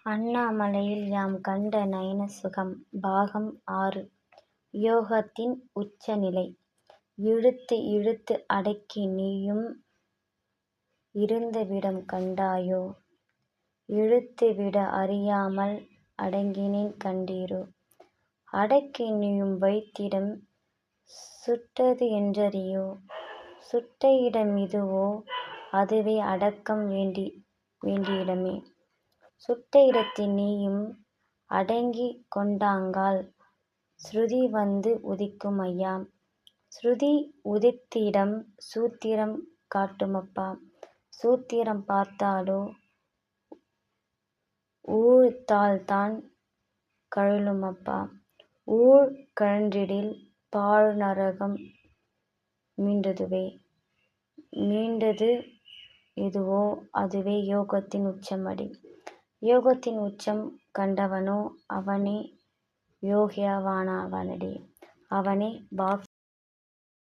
அண்ணாமலையில் யாம் கண்ட நயன சுகம். பாகம் 6. யோகத்தின் உச்சநிலை. இழுத்து இழுத்து அடக்கி நீயும் இருந்தவிடம் கண்டாயோ? இழுத்துவிட அறியாமல் அடங்கினேன் கண்டீரோ? அடக்கி நீயும் வைத்திடம் சுட்டது என்றறியோ? சுட்ட இடம் இதுவோ? அதுவே அடக்கம் வேண்டியிடமே. சுட்ட இடத்தில் நீயும் அடங்கிக் கொண்டாங்கால் ஸ்ருதி வந்து உதிக்கும் ஐயா. ஸ்ருதி உதித்திடம் சூத்திரம் காட்டுமப்பா. சூத்திரம் பார்த்தாலோ ஊழ்த்தால்தான் கழலுமப்பா. ஊழ் கழன்றிடில் பாழ்நரகம் மீண்டது எதுவோ? அதுவே யோகத்தின் உச்சமடி. யோகத்தின் உச்சம் கண்டவனோ அவனே யோகியவானாவானடி. அவனே பாக்